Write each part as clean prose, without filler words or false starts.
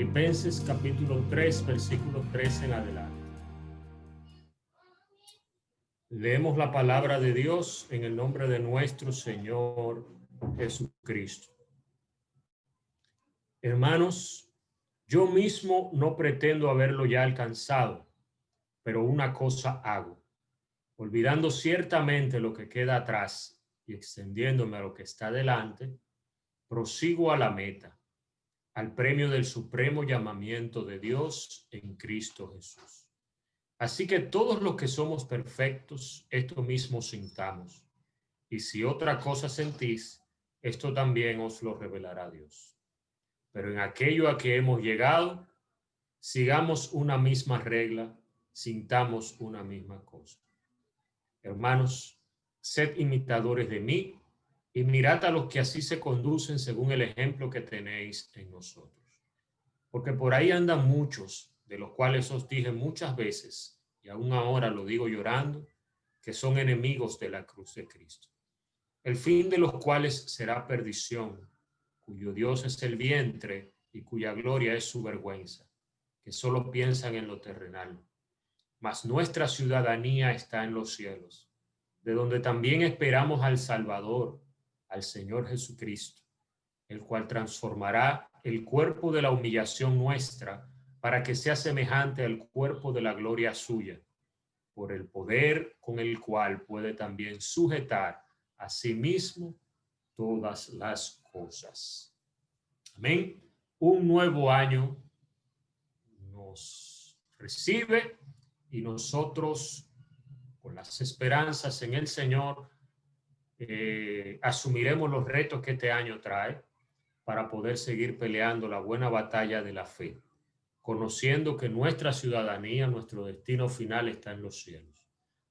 Filipenses capítulo 3, versículo 3 en adelante. Leemos la palabra de Dios en el nombre de nuestro Señor Jesucristo. Hermanos, yo mismo no pretendo haberlo ya alcanzado, pero una cosa hago, olvidando ciertamente lo que queda atrás y extendiéndome a lo que está delante, prosigo a la meta, al premio del supremo llamamiento de Dios en Cristo Jesús. Así que todos los que somos perfectos, esto mismo sintamos. Y si otra cosa sentís, esto también os lo revelará Dios. Pero en aquello a que hemos llegado, sigamos una misma regla, sintamos una misma cosa. Hermanos, sed imitadores de mí y mirad a los que así se conducen según el ejemplo que tenéis en nosotros. Porque por ahí andan muchos, de los cuales os dije muchas veces, y aún ahora lo digo llorando, que son enemigos de la cruz de Cristo, el fin de los cuales será perdición, cuyo Dios es el vientre y cuya gloria es su vergüenza, que solo piensan en lo terrenal. Mas nuestra ciudadanía está en los cielos, de donde también esperamos al Salvador, al Señor Jesucristo, el cual transformará el cuerpo de la humillación nuestra para que sea semejante al cuerpo de la gloria suya, por el poder con el cual puede también sujetar a sí mismo todas las cosas. Amén. Un nuevo año nos recibe y nosotros, con las esperanzas en el Señor, asumiremos los retos que este año trae para poder seguir peleando la buena batalla de la fe, conociendo que nuestra ciudadanía, nuestro destino final está en los cielos.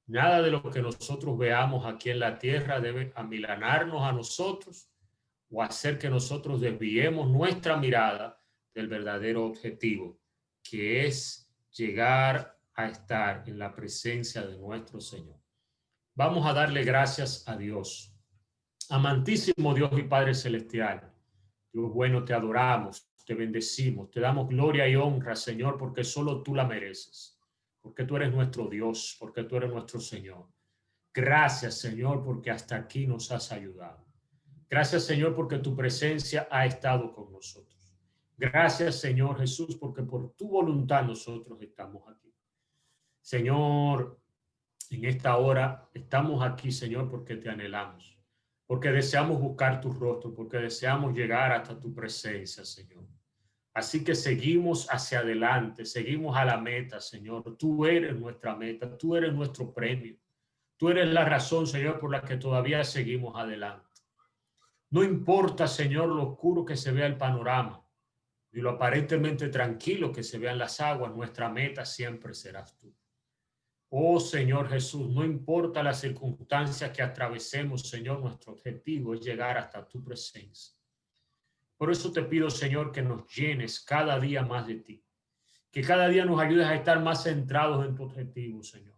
Nada de lo que nosotros veamos aquí en la tierra debe amilanarnos a nosotros o hacer que nosotros desviemos nuestra mirada del verdadero objetivo, que es llegar a estar en la presencia de nuestro Señor. Vamos a darle gracias a Dios. Amantísimo Dios y Padre Celestial, Dios bueno, te adoramos, te bendecimos, te damos gloria y honra, Señor, porque solo tú la mereces, porque tú eres nuestro Dios, porque tú eres nuestro Señor. Gracias, Señor, porque hasta aquí nos has ayudado. Gracias, Señor, porque tu presencia ha estado con nosotros. Gracias, Señor Jesús, porque por tu voluntad nosotros estamos aquí. Señor, en esta hora estamos aquí, Señor, porque te anhelamos, porque deseamos buscar tu rostro, porque deseamos llegar hasta tu presencia, Señor. Así que seguimos hacia adelante, seguimos a la meta, Señor. Tú eres nuestra meta, tú eres nuestro premio. Tú eres la razón, Señor, por la que todavía seguimos adelante. No importa, Señor, lo oscuro que se vea el panorama y lo aparentemente tranquilo que se vean las aguas, nuestra meta siempre serás tú. Oh Señor Jesús, no importa las circunstancias que atravesemos, Señor, nuestro objetivo es llegar hasta tu presencia. Por eso te pido, Señor, que nos llenes cada día más de ti, que cada día nos ayudes a estar más centrados en tu objetivo, Señor.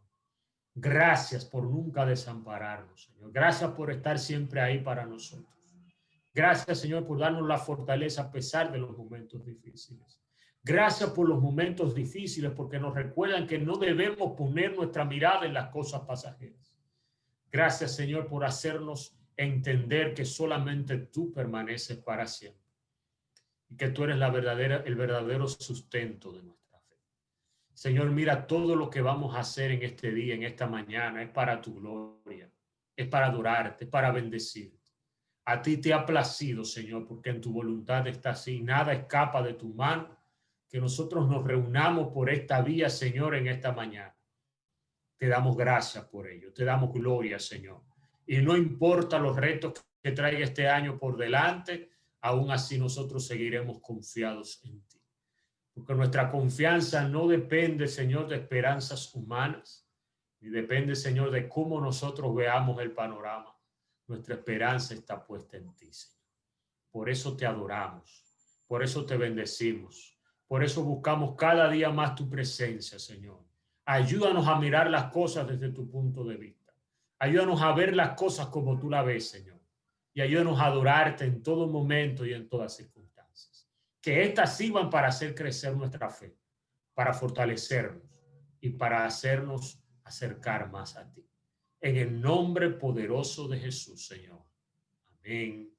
Gracias por nunca desampararnos, Señor. Gracias por estar siempre ahí para nosotros. Gracias, Señor, por darnos la fortaleza a pesar de los momentos difíciles. Gracias por los momentos difíciles, porque nos recuerdan que no debemos poner nuestra mirada en las cosas pasajeras. Gracias, Señor, por hacernos entender que solamente tú permaneces para siempre y que tú eres el verdadero sustento de nuestra fe. Señor, mira, todo lo que vamos a hacer en este día, en esta mañana, es para tu gloria, es para adorarte, es para bendecirte. A ti te ha placido, Señor, porque en tu voluntad está así. Nada escapa de tu mano. Que nosotros nos reunamos por esta vía, Señor, en esta mañana. Te damos gracias por ello. Te damos gloria, Señor. Y no importa los retos que traiga este año por delante, aún así nosotros seguiremos confiados en ti. Porque nuestra confianza no depende, Señor, de esperanzas humanas, ni depende, Señor, de cómo nosotros veamos el panorama. Nuestra esperanza está puesta en ti, Señor. Por eso te adoramos, por eso te bendecimos, por eso buscamos cada día más tu presencia, Señor. Ayúdanos a mirar las cosas desde tu punto de vista. Ayúdanos a ver las cosas como tú las ves, Señor. Y ayúdanos a adorarte en todo momento y en todas circunstancias. que éstas sirvan para hacer crecer nuestra fe, para fortalecernos y para hacernos acercar más a ti. En el nombre poderoso de Jesús, Señor. Amén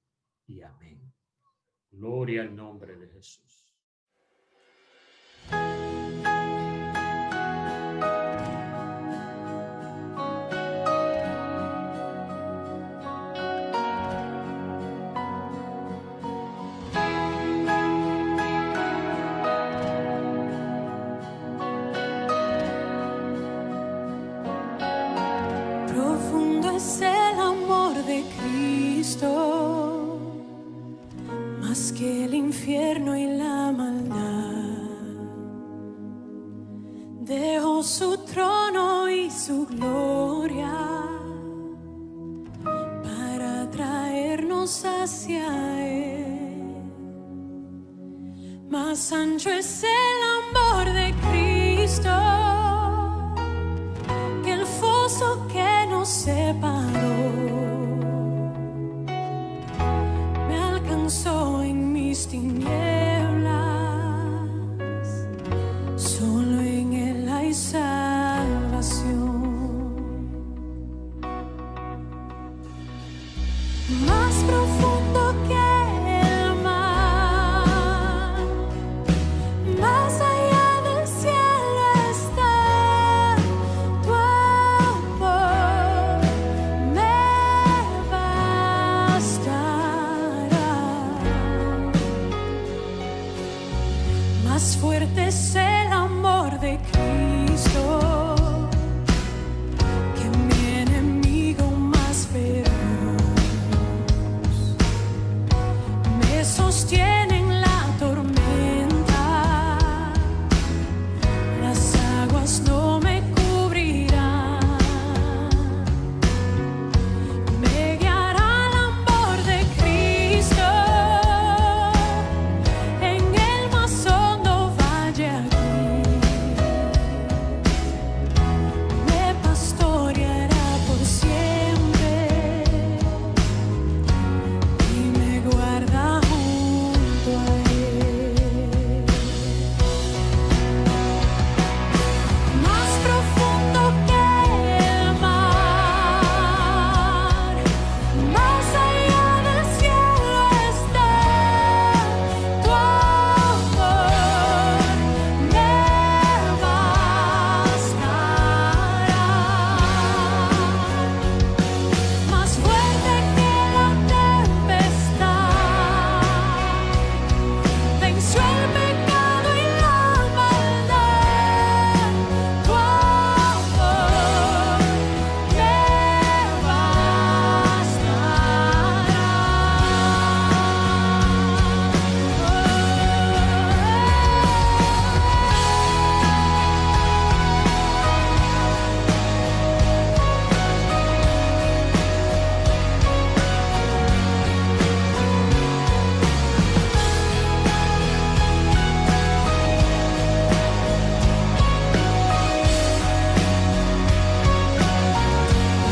y amén. Gloria al nombre de Jesús. Profundo es el amor de Cristo, más que el infierno y la maldad. Dejó su trono y su gloria para traernos hacia Él. Más ancho es el amor de Cristo que el foso que nos separó. Me alcanzó en mis tinieblas, solo en Él hay salvación. Más profundo que el mar, más allá del cielo está tu amor, me bastará. Más fuerte es el amor de Cristo que mi enemigo más feroz. Me sostiene en la tormenta, las aguas no me cubrirán. Me guiará el amor de Cristo en el más hondo valle aquí. Me pastoreará por siempre y me guarda junto a Él. Más profundo que el mar, más allá del cielo está tu amor, me bastará. Más fuerte que la tempestad, venció el pecado y la maldad. Tu amor me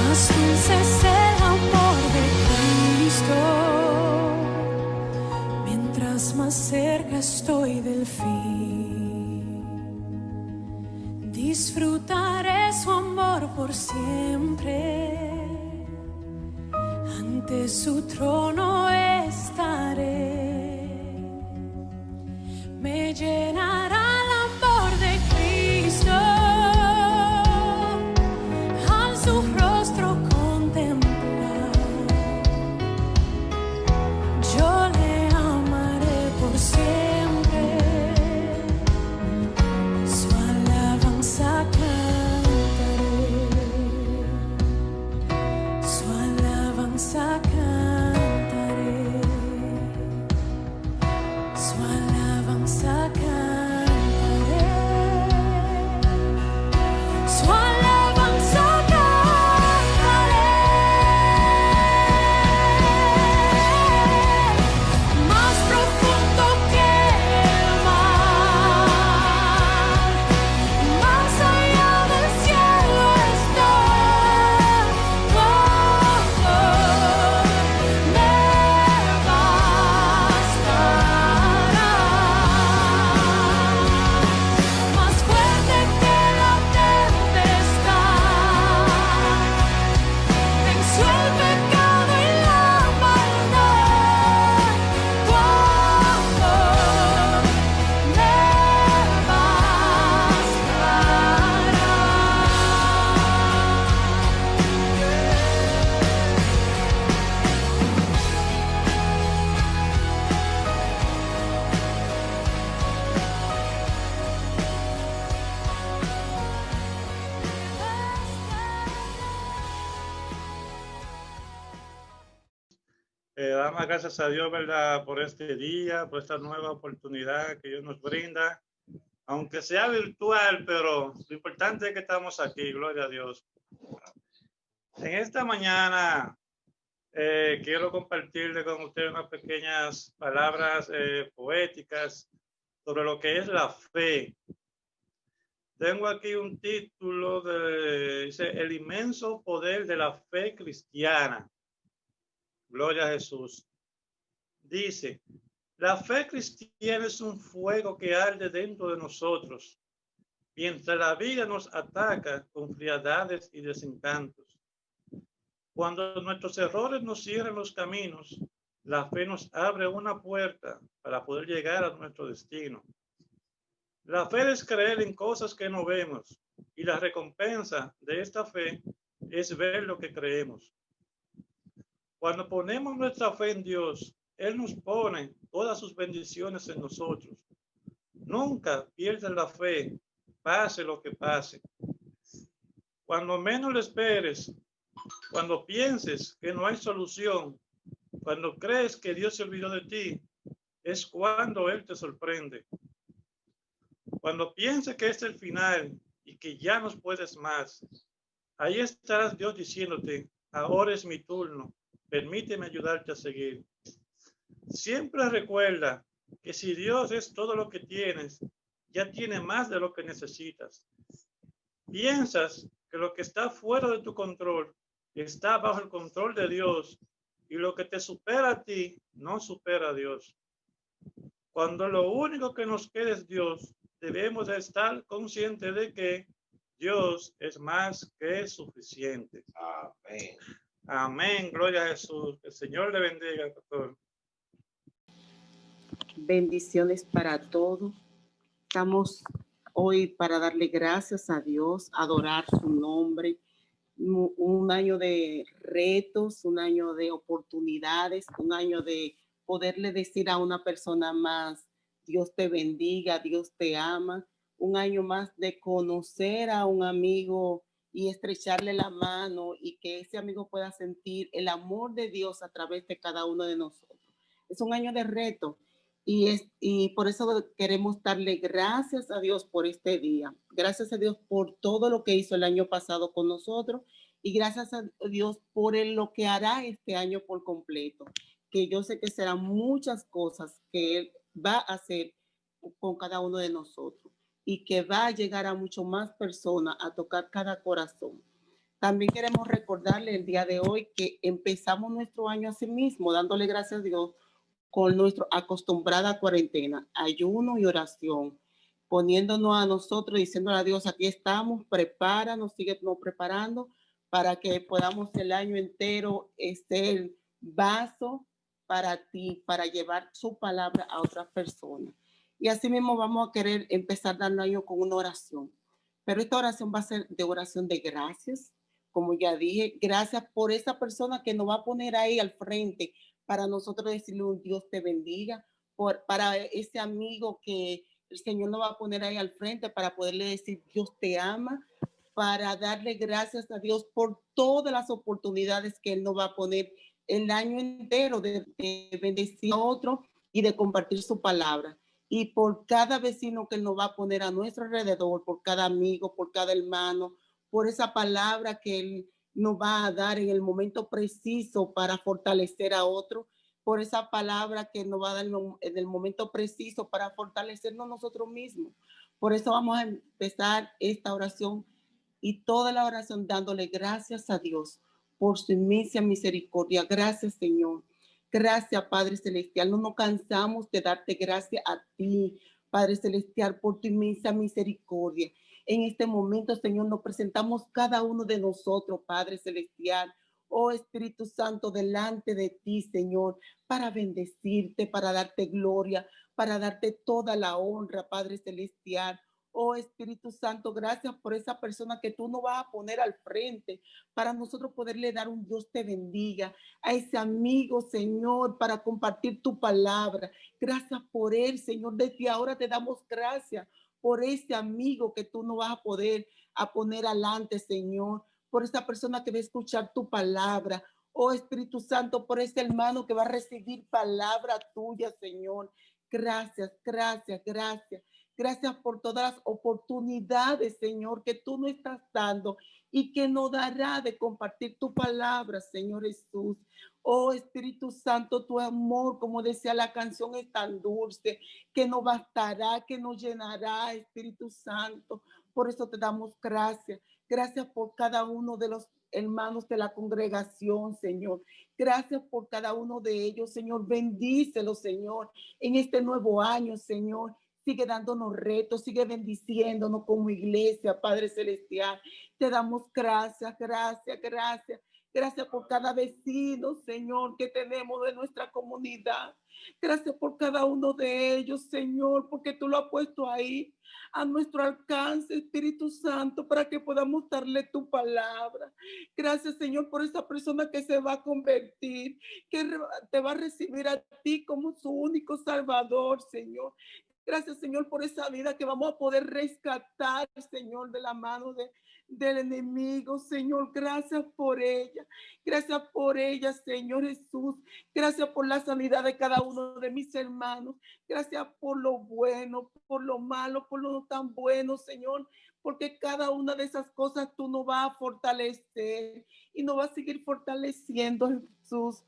Más dulce es el amor de Cristo, mientras más cerca estoy del fin. Disfrutaré su amor por siempre, ante su trono estaré. Me llenará el amor de Cristo al su rostro contemplar. Yo le amaré por siempre, su alabanza cantaré, su alabanza cantaré. Damos gracias a Dios, ¿verdad? Por este día, por esta nueva oportunidad que Dios nos brinda. Aunque sea virtual, pero lo importante es que estamos aquí, gloria a Dios. En esta mañana quiero compartirle con ustedes unas pequeñas palabras poéticas sobre lo que es la fe. Tengo aquí un título dice El inmenso poder de la fe cristiana. Gloria a Jesús. Dice, la fe cristiana es un fuego que arde dentro de nosotros, mientras la vida nos ataca con frialdades y desencantos. Cuando nuestros errores nos cierran los caminos, la fe nos abre una puerta para poder llegar a nuestro destino. La fe es creer en cosas que no vemos, y la recompensa de esta fe es ver lo que creemos. Cuando ponemos nuestra fe en Dios, Él nos pone todas sus bendiciones en nosotros. Nunca pierdas la fe, pase lo que pase. Cuando menos lo esperes, cuando pienses que no hay solución, cuando crees que Dios se olvidó de ti, es cuando Él te sorprende. Cuando pienses que es el final y que ya no puedes más, ahí estarás Dios diciéndote, ahora es mi turno, permíteme ayudarte a seguir. Siempre recuerda que si Dios es todo lo que tienes, ya tiene más de lo que necesitas. Piensas que lo que está fuera de tu control está bajo el control de Dios y lo que te supera a ti no supera a Dios. Cuando lo único que nos queda es Dios, debemos de estar conscientes de que Dios es más que suficiente. Amén. Amén. Gloria a Jesús. El Señor le bendiga, pastor. Bendiciones para todos. Estamos hoy para darle gracias a Dios, adorar su nombre. Un año de retos, un año de oportunidades, un año de poderle decir a una persona más, Dios te bendiga, Dios te ama. Un año más de conocer a un amigo y estrecharle la mano y que ese amigo pueda sentir el amor de Dios a través de cada uno de nosotros. Es un año de reto. Y por eso queremos darle gracias a Dios por este día. Gracias a Dios por todo lo que hizo el año pasado con nosotros y gracias a Dios por lo que hará este año por completo. Que yo sé que serán muchas cosas que Él va a hacer con cada uno de nosotros y que va a llegar a mucho más personas, a tocar cada corazón. También queremos recordarle el día de hoy que empezamos nuestro año así mismo, dándole gracias a Dios con nuestra acostumbrada cuarentena, ayuno y oración, poniéndonos a nosotros, diciéndole a Dios, aquí estamos, prepáranos, síguenos preparando para que podamos el año entero ser vaso para ti, para llevar su palabra a otras personas. Y así mismo vamos a querer empezar dando año con una oración. Pero esta oración va a ser de oración de gracias, como ya dije, gracias por esa persona que nos va a poner ahí al frente para nosotros decirle un Dios te bendiga, para ese amigo que el Señor nos va a poner ahí al frente para poderle decir Dios te ama, para darle gracias a Dios por todas las oportunidades que Él nos va a poner el año entero de bendecir a otro y de compartir su palabra. Y por cada vecino que Él nos va a poner a nuestro alrededor, por cada amigo, por cada hermano, por esa palabra que Él nos va a dar en el momento preciso para fortalecer a otro, por esa palabra que nos va a dar en el momento preciso para fortalecernos nosotros mismos. Por eso vamos a empezar esta oración y toda la oración dándole gracias a Dios por su inmensa misericordia. Gracias, Señor. Gracias, Padre Celestial. No nos cansamos de darte gracias a ti, Padre Celestial, por tu inmensa misericordia. En este momento, Señor, nos presentamos cada uno de nosotros, Padre Celestial. Oh Espíritu Santo, delante de ti, Señor, para bendecirte, para darte gloria, para darte toda la honra, Padre Celestial. Oh Espíritu Santo, gracias por esa persona que tú nos vas a poner al frente para nosotros poderle dar un Dios te bendiga a ese amigo, Señor, para compartir tu palabra. Gracias por él, Señor. Desde ahora te damos gracias por ese amigo que tú no vas a poder a poner adelante, Señor, por esa persona que va a escuchar tu palabra. Oh Espíritu Santo, por ese hermano que va a recibir palabra tuya, Señor. Gracias, gracias, gracias. Gracias por todas las oportunidades, Señor, que tú nos estás dando y que nos dará de compartir tu palabra, Señor Jesús. Oh Espíritu Santo, tu amor, como decía la canción, es tan dulce, que nos bastará, que nos llenará, Espíritu Santo. Por eso te damos gracias. Gracias por cada uno de los hermanos de la congregación, Señor. Gracias por cada uno de ellos, Señor. Bendícelos, Señor, en este nuevo año, Señor. Sigue dándonos retos, sigue bendiciéndonos como iglesia, Padre Celestial. Te damos gracias, gracias, gracias. Gracias por cada vecino, Señor, que tenemos de nuestra comunidad. Gracias por cada uno de ellos, Señor, porque tú lo has puesto ahí a nuestro alcance, Espíritu Santo, para que podamos darle tu palabra. Gracias, Señor, por esa persona que se va a convertir, que te va a recibir a ti como su único Salvador, Señor. Gracias, Señor, por esa vida que vamos a poder rescatar, Señor, de la mano del enemigo, Señor. Gracias por ella. Gracias por ella, Señor Jesús. Gracias por la sanidad de cada uno de mis hermanos. Gracias por lo bueno, por lo malo, por lo no tan bueno, Señor. Porque cada una de esas cosas tú nos vas a fortalecer y nos vas a seguir fortaleciendo, Jesús.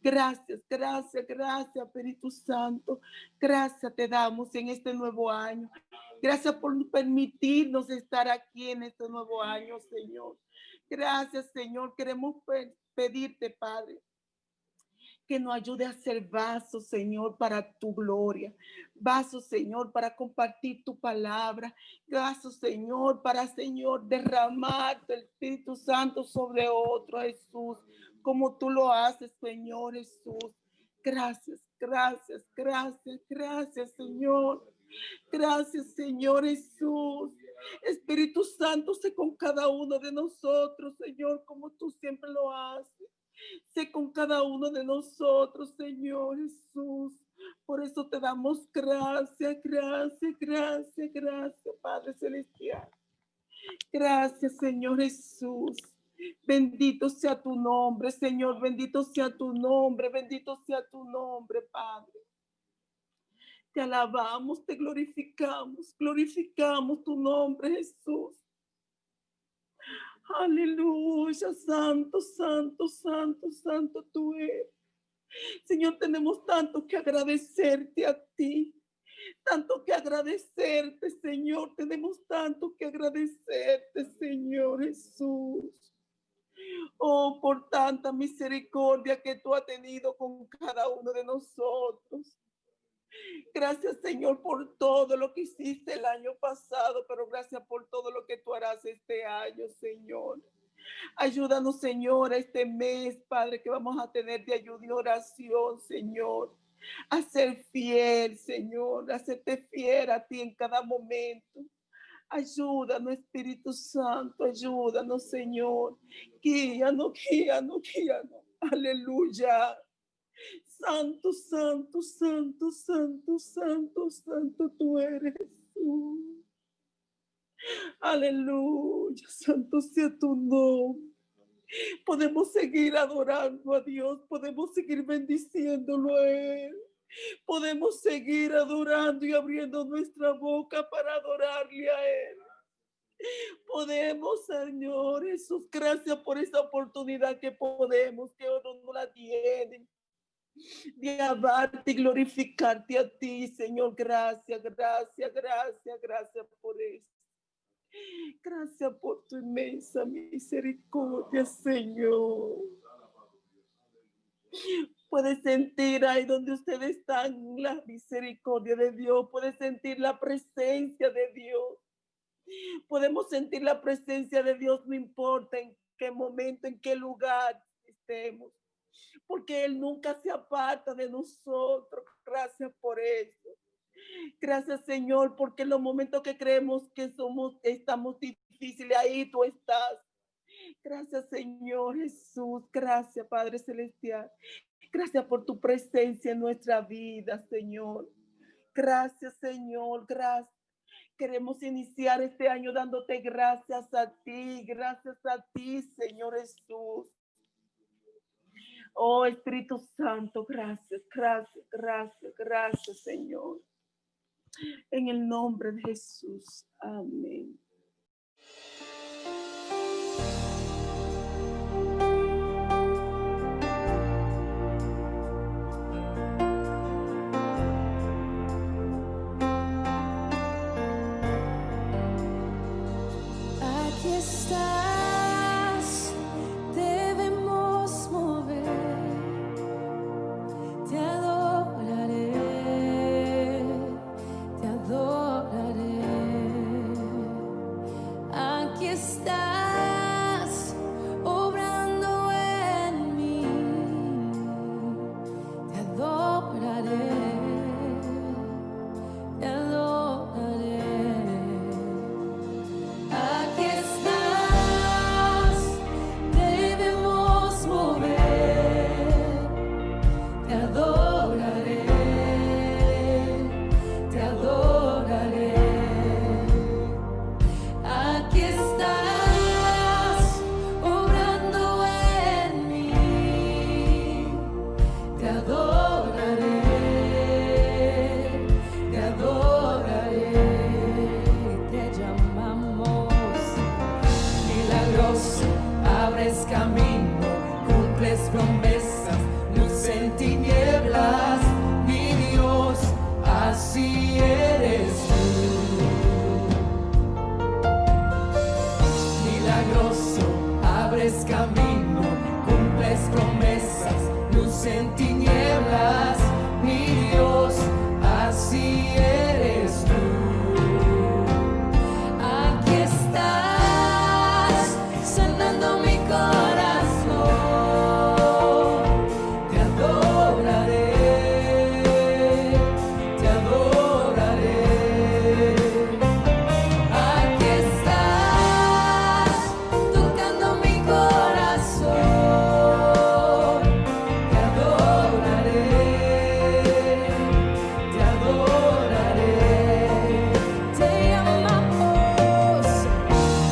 Gracias, gracias, gracias, Espíritu Santo. Gracias te damos en este nuevo año. Gracias por permitirnos estar aquí en este nuevo año, Señor. Gracias, Señor. Queremos pedirte, Padre, que nos ayude a ser vasos, Señor, para tu gloria. Vasos, Señor, para compartir tu palabra. Vasos, Señor, para, Señor, derramar tu Espíritu Santo sobre otro, Jesús, como tú lo haces, Señor Jesús. Gracias, gracias, gracias, gracias, Señor. Gracias, Señor Jesús. Espíritu Santo, sé con cada uno de nosotros, Señor, como tú siempre lo haces. Sé con cada uno de nosotros, Señor Jesús. Por eso te damos gracias, gracias, gracias, gracias, Padre Celestial. Gracias, Señor Jesús. Bendito sea tu nombre, Señor. Bendito sea tu nombre. Bendito sea tu nombre, Padre. Te alabamos, te glorificamos. Glorificamos tu nombre, Jesús. Aleluya, santo, santo, santo, santo tú eres. Señor, tenemos tanto que agradecerte a ti. Tanto que agradecerte, Señor. Tenemos tanto que agradecerte, Señor Jesús. Oh, por tanta misericordia que tú has tenido con cada uno de nosotros. Gracias, Señor, por todo lo que hiciste el año pasado, pero gracias por todo lo que tú harás este año, Señor. Ayúdanos, Señor, a este mes, Padre, que vamos a tener de ayuda y oración, Señor. A ser fiel, Señor, a serte fiel a ti en cada momento. Ayúdanos, Espíritu Santo, ayúdanos, Señor. Guíanos, guíanos, guíanos. Aleluya. Santo, santo, santo, santo, santo, santo tú eres, Jesús. Aleluya, santo sea tu nombre. Podemos seguir adorando a Dios, podemos seguir bendiciéndolo a Él. Podemos seguir adorando y abriendo nuestra boca para adorarle a Él. Podemos, Señor Jesús, gracias por esta oportunidad que podemos, que otros no la tienen, de amarte y glorificarte a ti, Señor. Gracias, gracias, gracias, gracias por eso. Gracias por tu inmensa misericordia, Señor. Puedes sentir ahí donde ustedes están la misericordia de Dios. Puedes sentir la presencia de Dios. Podemos sentir la presencia de Dios, no importa en qué momento, en qué lugar estemos, porque Él nunca se aparta de nosotros. Gracias por eso. Gracias, Señor, porque en los momentos que creemos que estamos difíciles, ahí tú estás. Gracias, Señor Jesús. Gracias, Padre Celestial. Gracias por tu presencia en nuestra vida, Señor. Gracias, Señor. Gracias. Queremos iniciar este año dándote gracias a ti, Señor Jesús. Oh Espíritu Santo, gracias, gracias, gracias, gracias, Señor. En el nombre de Jesús. Amén. Aquí estás, debemos mover, te adoraré, te adoraré. Aquí estás, obrando en mí, te adoraré, te adoraré. Aquí estás, debemos mover, te adoraré, te adoraré. Aquí estás, obrando en mí, te adoraré, te adoraré. Te llamamos milagroso, abres camino, cumples promesas, luz en tinieblas, mi Dios, así eres tú. Milagroso, abres camino, cumples promesas, luz en tinieblas, mi Dios, así eres tú. Aquí estás, sanando mi corazón, te adoraré, te adoraré. Aquí estás, tocando mi corazón, te adoraré, te adoraré. Te amamos,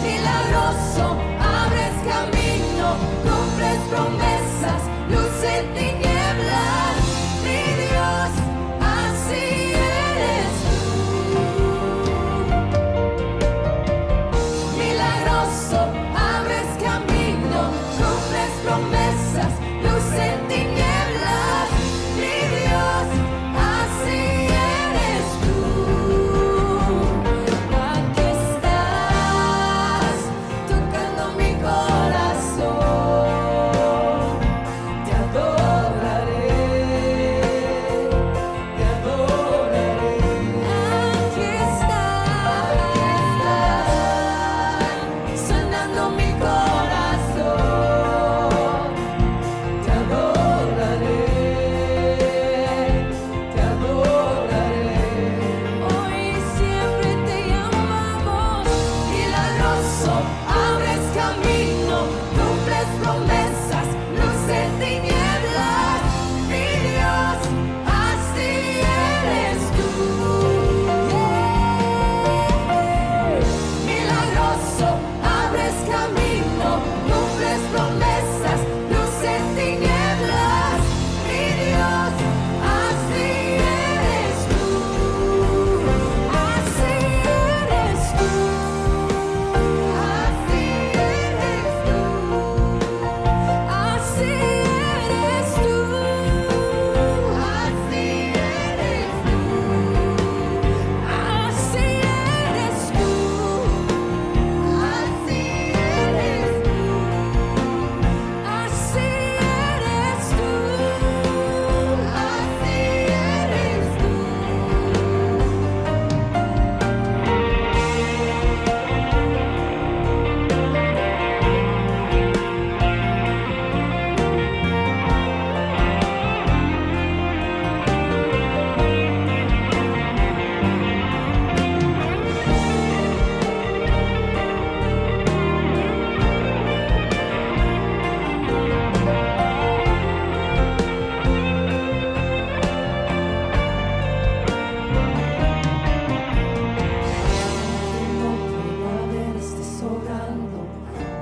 milagroso, abres camino, cumples promesas, luz en tinieblas, mi Dios, así eres tú. Milagroso, abres camino, cumples promesas, luz en tinieblas, mi Dios, así eres tú. Aquí estás, tocando mi corazón, te adoraré, te adoraré. Aquí estás, sanando mi corazón, te adoraré, te adoraré. Hoy siempre te llamamos, milagroso, abres camino, cumples promesas, luz en tinieblas, mi Dios, así eres tú. Milagroso, abres camino, cumples promesas, luz en tinieblas, mi Dios, así eres tú, así eres tú, así eres tú, así eres tú, así eres tú, así eres tú, así eres tú, así eres tú, así eres tú.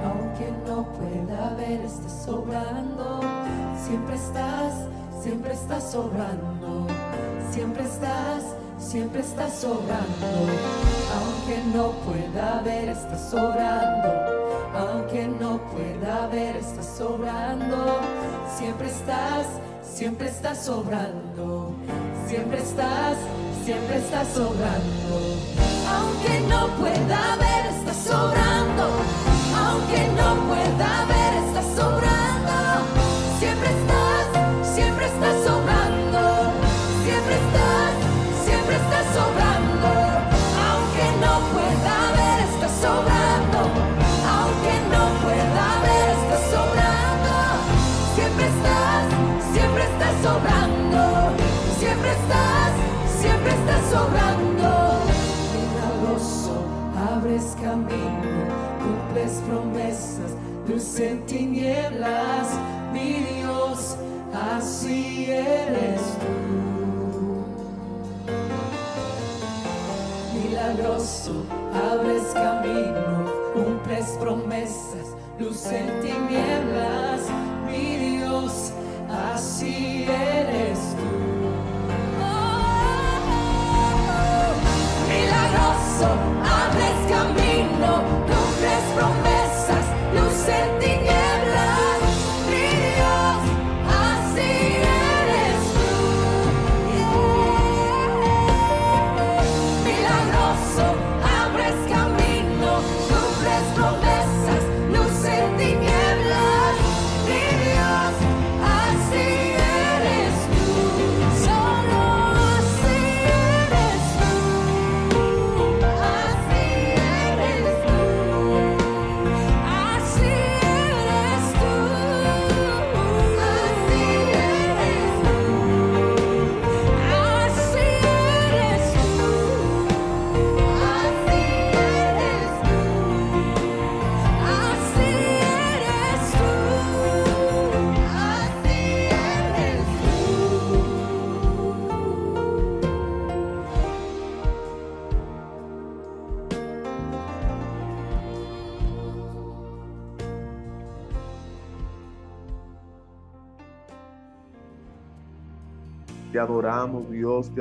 Aunque no pueda ver, estés sobrando, siempre estás sobrando, siempre estás sobrando, aunque no pueda ver, estás sobrando, aunque no pueda ver, estás sobrando, siempre estás sobrando, siempre estás sobrando, aunque no pueda ver, estás sobrando, aunque no pueda ver, estás sobrando, siempre estás sobrando, siempre estás sobrando, aunque no pueda ver, estás sobrando, aunque no pueda ver, estás sobrando, siempre estás sobrando, siempre estás sobrando. Milagroso, abres camino, cumples promesas, luz en tinieblas, mi Dios, así eres tú. Milagroso, abres camino, cumples promesas, luz en tinieblas, mi Dios, así eres tú. Milagroso, abres camino, cumples promesas, luz en tinieblas, mi Dios, así eres tú. Milagroso, abres camino, cumples promesas, luz en tinieblas, mi Dios, así eres tú. Solo así eres tú. Así eres tú. Así eres tú. Así eres tú. Así eres tú. Así eres tú. Así eres tú. Te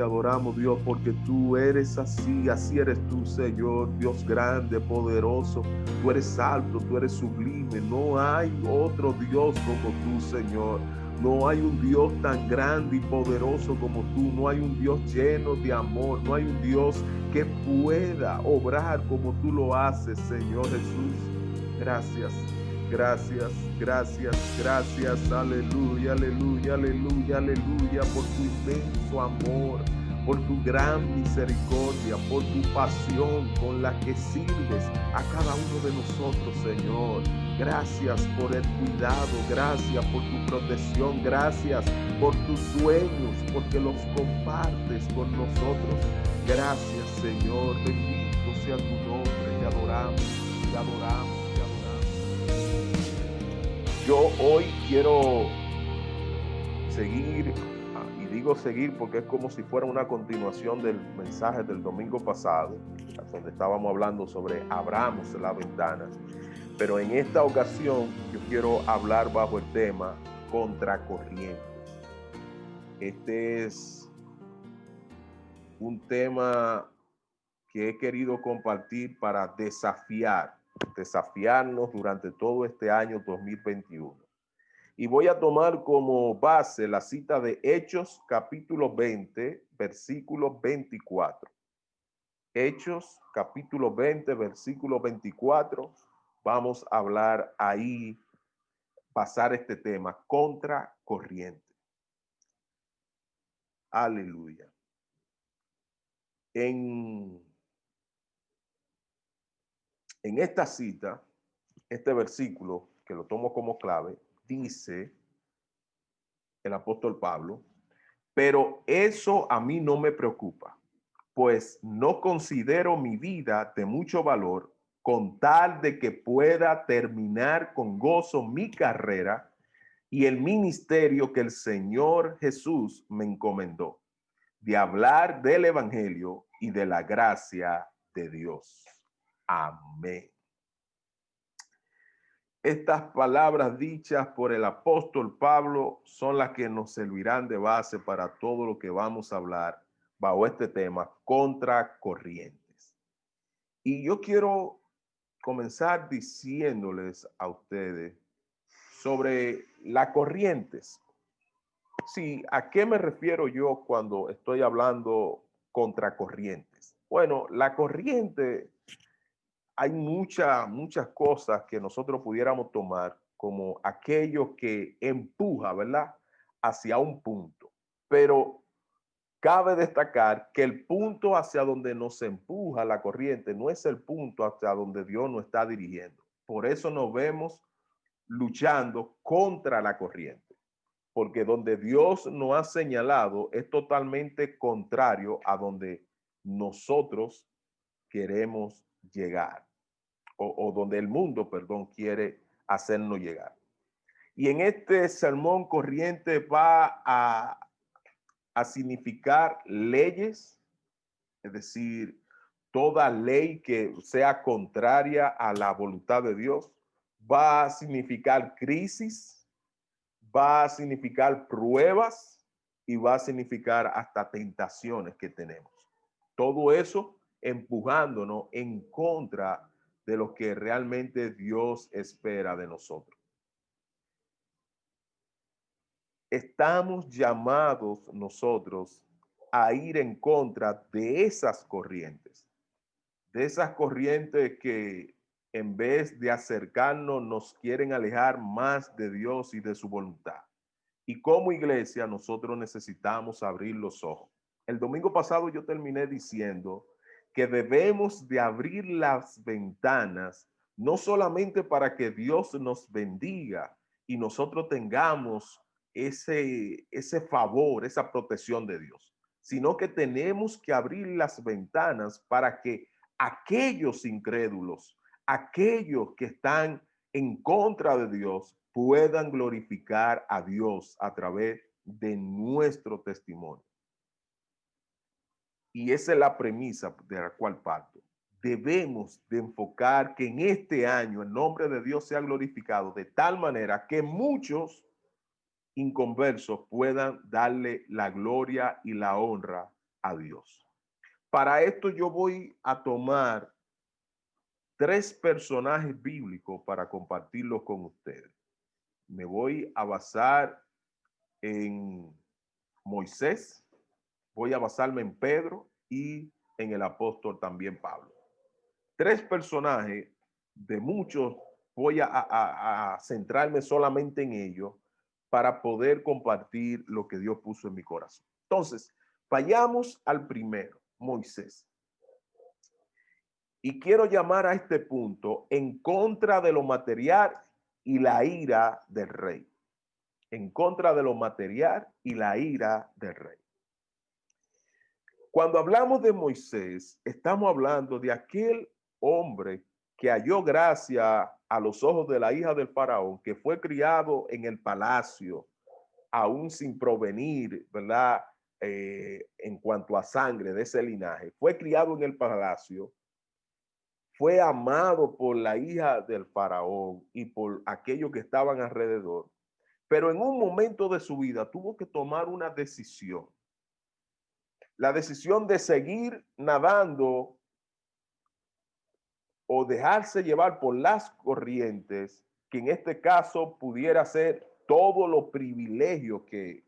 adoramos, Dios, porque tú eres así eres tú, Señor, Dios grande, poderoso. Tú eres alto, tú eres sublime. No hay otro Dios como tú, Señor. No hay un Dios tan grande y poderoso como tú. No hay un Dios lleno de amor. No hay un Dios que pueda obrar como tú lo haces, Señor Jesús. Gracias. Gracias, aleluya, por tu inmenso amor, por tu gran misericordia, por tu pasión con la que sirves a cada uno de nosotros, Señor. Gracias por el cuidado, gracias por tu protección, gracias por tus sueños, porque los compartes con nosotros. Gracias, Señor, bendito sea tu nombre, te adoramos. Yo hoy quiero seguir, y digo seguir porque es como si fuera una continuación del mensaje del domingo pasado, donde estábamos hablando sobre abramos la ventana. Pero en esta ocasión yo quiero hablar bajo el tema contracorriente. Este es un tema que he querido compartir para desafiarnos durante todo este año 2021. Y voy a tomar como base la cita de Hechos capítulo 20, versículo 24. Hechos capítulo 20, versículo 24. Vamos a hablar ahí, pasar este tema, contracorriente. Aleluya. En esta cita, este versículo, que lo tomo como clave, dice el apóstol Pablo: pero eso a mí no me preocupa, pues no considero mi vida de mucho valor con tal de que pueda terminar con gozo mi carrera y el ministerio que el Señor Jesús me encomendó, de hablar del evangelio y de la gracia de Dios. Amén. Estas palabras dichas por el apóstol Pablo son las que nos servirán de base para todo lo que vamos a hablar bajo este tema, contra corrientes. Y yo quiero comenzar diciéndoles a ustedes sobre las corrientes. Sí, ¿a qué me refiero yo cuando estoy hablando contra corrientes? Bueno, la corriente, hay muchas cosas que nosotros pudiéramos tomar como aquello que empuja, ¿verdad?, hacia un punto. Pero cabe destacar que el punto hacia donde nos empuja la corriente no es el punto hacia donde Dios nos está dirigiendo. Por eso nos vemos luchando contra la corriente, porque donde Dios nos ha señalado es totalmente contrario a donde nosotros queremos llegar, o donde el mundo, perdón, quiere hacernos llegar. Y en este sermón, corriente va a significar leyes, es decir, toda ley que sea contraria a la voluntad de Dios. Va a significar crisis, va a significar pruebas y va a significar hasta tentaciones que tenemos. Todo eso empujándonos en contra de lo que realmente Dios espera de nosotros. Estamos llamados nosotros a ir en contra de esas corrientes que en vez de acercarnos nos quieren alejar más de Dios y de su voluntad. Y como iglesia nosotros necesitamos abrir los ojos. El domingo pasado yo terminé diciendo que debemos de abrir las ventanas, no solamente para que Dios nos bendiga y nosotros tengamos ese favor, esa protección de Dios, sino que tenemos que abrir las ventanas para que aquellos incrédulos, aquellos que están en contra de Dios, puedan glorificar a Dios a través de nuestro testimonio. Y esa es la premisa de la cual parto. Debemos de enfocar que en este año el nombre de Dios sea glorificado de tal manera que muchos inconversos puedan darle la gloria y la honra a Dios. Para esto yo voy a tomar 3 personajes bíblicos para compartirlos con ustedes. Me voy a basar en Moisés, voy a basarme en Pedro y en el apóstol también Pablo. 3 personajes de muchos, voy a centrarme solamente en ellos para poder compartir lo que Dios puso en mi corazón. Entonces, vayamos al primero, Moisés. Y quiero llamar a este punto en contra de lo material y la ira del rey. En contra de lo material y la ira del rey. Cuando hablamos de Moisés, estamos hablando de aquel hombre que halló gracia a los ojos de la hija del faraón, que fue criado en el palacio, aún sin provenir, ¿verdad? En cuanto a sangre de ese linaje. Fue criado en el palacio, fue amado por la hija del faraón y por aquellos que estaban alrededor. Pero en un momento de su vida tuvo que tomar una decisión. La decisión de seguir nadando o dejarse llevar por las corrientes, que en este caso pudiera ser todos los privilegios que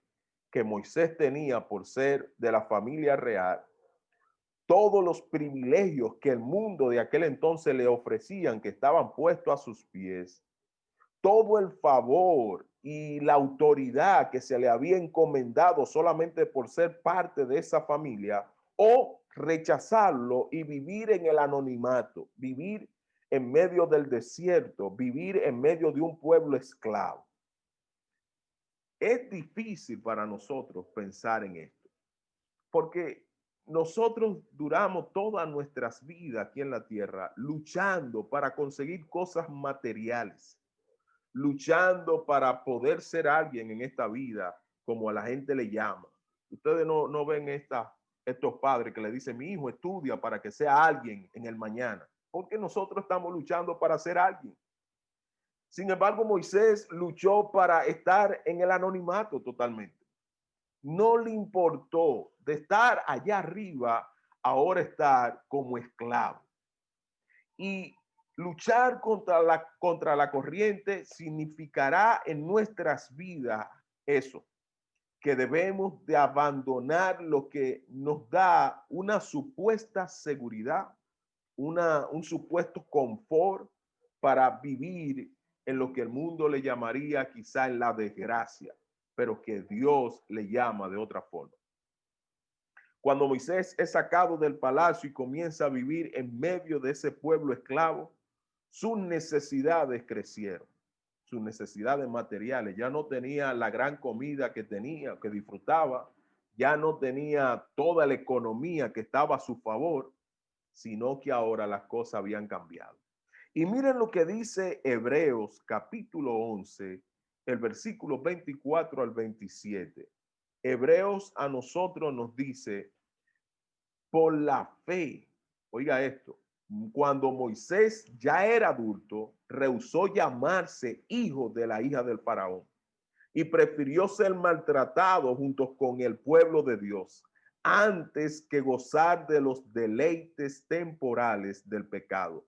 Moisés tenía por ser de la familia real, todos los privilegios que el mundo de aquel entonces le ofrecían, que estaban puestos a sus pies, todo el favor y la autoridad que se le había encomendado solamente por ser parte de esa familia, o rechazarlo y vivir en el anonimato, vivir en medio del desierto, vivir en medio de un pueblo esclavo. Es difícil para nosotros pensar en esto, porque nosotros duramos todas nuestras vidas aquí en la tierra luchando para conseguir cosas materiales, luchando para poder ser alguien en esta vida, como a la gente le llama. Ustedes no ven estos padres que le dicen, mi hijo estudia para que sea alguien en el mañana, porque nosotros estamos luchando para ser alguien. Sin embargo, Moisés luchó para estar en el anonimato totalmente. No le importó de estar allá arriba, ahora estar como esclavo. Y luchar contra la corriente significará en nuestras vidas eso, que debemos de abandonar lo que nos da una supuesta seguridad, un supuesto confort para vivir en lo que el mundo le llamaría quizá en la desgracia, pero que Dios le llama de otra forma. Cuando Moisés es sacado del palacio y comienza a vivir en medio de ese pueblo esclavo, sus necesidades crecieron, sus necesidades materiales. Ya no tenía la gran comida que tenía, que disfrutaba, ya no tenía toda la economía que estaba a su favor, sino que ahora las cosas habían cambiado. Y miren lo que dice Hebreos capítulo 11, el versículo 24 al 27. Hebreos a nosotros nos dice, por la fe, oiga esto, cuando Moisés ya era adulto, rehusó llamarse hijo de la hija del faraón y prefirió ser maltratado junto con el pueblo de Dios antes que gozar de los deleites temporales del pecado,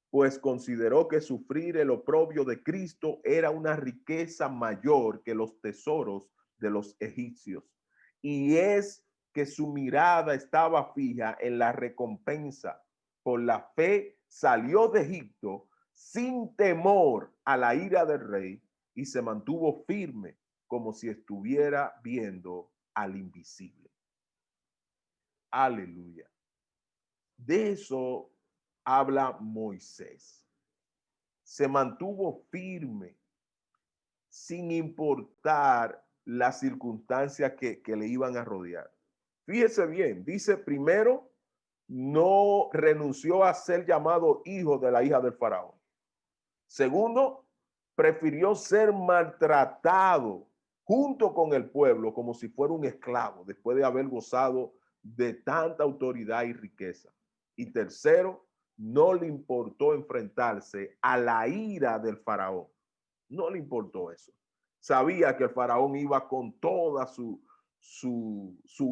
pues consideró que sufrir el oprobio de Cristo era una riqueza mayor que los tesoros de los egipcios. Y es que su mirada estaba fija en la recompensa. Por la fe salió de Egipto sin temor a la ira del rey y se mantuvo firme como si estuviera viendo al invisible. Aleluya. De eso habla Moisés. Se mantuvo firme sin importar las circunstancias que le iban a rodear. Fíjese bien, dice primero, no renunció a ser llamado hijo de la hija del faraón. Segundo, prefirió ser maltratado junto con el pueblo como si fuera un esclavo después de haber gozado de tanta autoridad y riqueza. Y tercero, no le importó enfrentarse a la ira del faraón. No le importó eso. Sabía que el faraón iba con toda su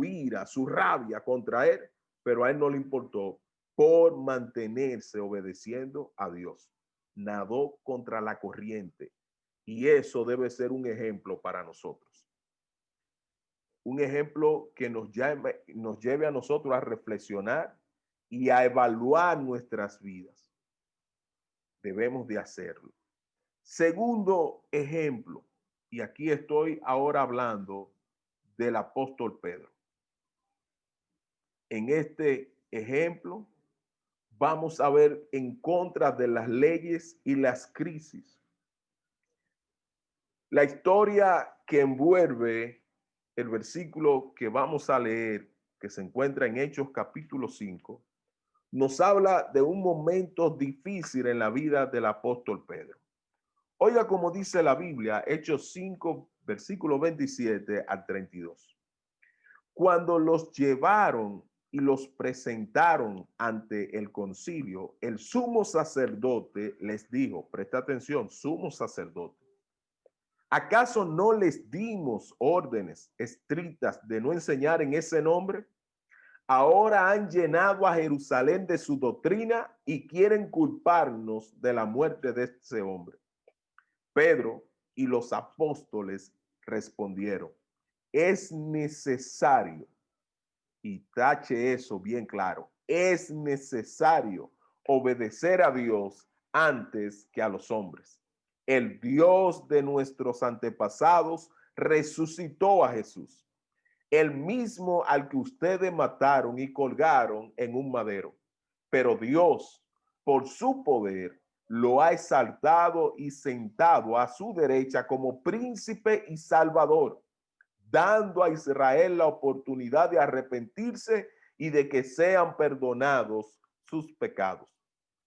ira, su rabia contra él, pero a él no le importó por mantenerse obedeciendo a Dios. Nadó contra la corriente y eso debe ser un ejemplo para nosotros. Un ejemplo que nos lleve a nosotros a reflexionar y a evaluar nuestras vidas. Debemos de hacerlo. Segundo ejemplo, y aquí estoy ahora hablando del apóstol Pedro. En este ejemplo vamos a ver en contra de las leyes y las crisis. La historia que envuelve el versículo que vamos a leer, que se encuentra en Hechos capítulo 5, nos habla de un momento difícil en la vida del apóstol Pedro. Oiga como dice la Biblia, Hechos 5, versículo 27 al 32. Cuando los llevaron y los presentaron ante el concilio, el sumo sacerdote les dijo, presta atención, sumo sacerdote, ¿acaso no les dimos órdenes estrictas de no enseñar en ese nombre? Ahora han llenado a Jerusalén de su doctrina y quieren culparnos de la muerte de ese hombre. Pedro y los apóstoles respondieron, es necesario, y tache eso bien claro, es necesario obedecer a Dios antes que a los hombres. El Dios de nuestros antepasados resucitó a Jesús, el mismo al que ustedes mataron y colgaron en un madero. Pero Dios, por su poder, lo ha exaltado y sentado a su derecha como príncipe y salvador, dando a Israel la oportunidad de arrepentirse y de que sean perdonados sus pecados.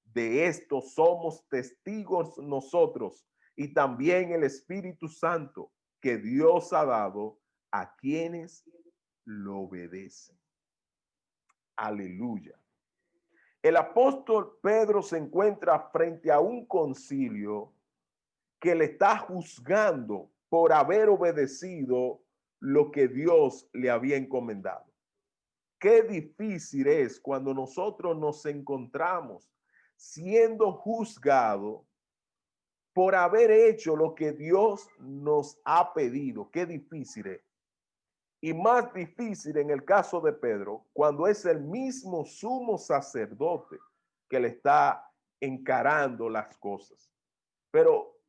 De esto somos testigos nosotros y también el Espíritu Santo que Dios ha dado a quienes lo obedecen. Aleluya. El apóstol Pedro se encuentra frente a un concilio que le está juzgando por haber obedecido lo que Dios le había encomendado. Qué difícil es cuando nosotros nos encontramos siendo juzgados por haber hecho lo que Dios nos ha pedido. Qué difícil es. Y más difícil en el caso de Pedro, cuando es el mismo sumo sacerdote que le está encarando las cosas. Pero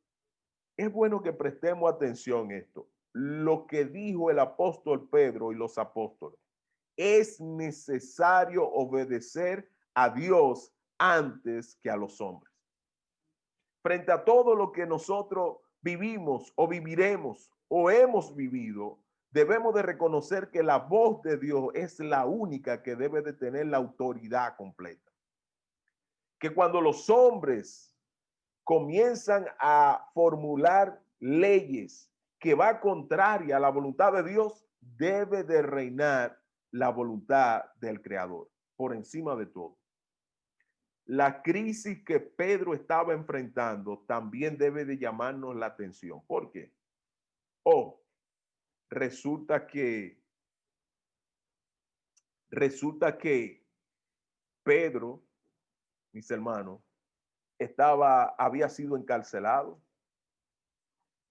es bueno que prestemos atención a esto. Lo que dijo el apóstol Pedro y los apóstoles. Es necesario obedecer a Dios antes que a los hombres. Frente a todo lo que nosotros vivimos o viviremos o hemos vivido, debemos de reconocer que la voz de Dios es la única que debe de tener la autoridad completa. Que cuando los hombres comienzan a formular leyes que va contraria a la voluntad de Dios, debe de reinar la voluntad del Creador por encima de todo. La crisis que Pedro estaba enfrentando también debe de llamarnos la atención. ¿Por qué? Resulta que Pedro, mis hermanos, había sido encarcelado.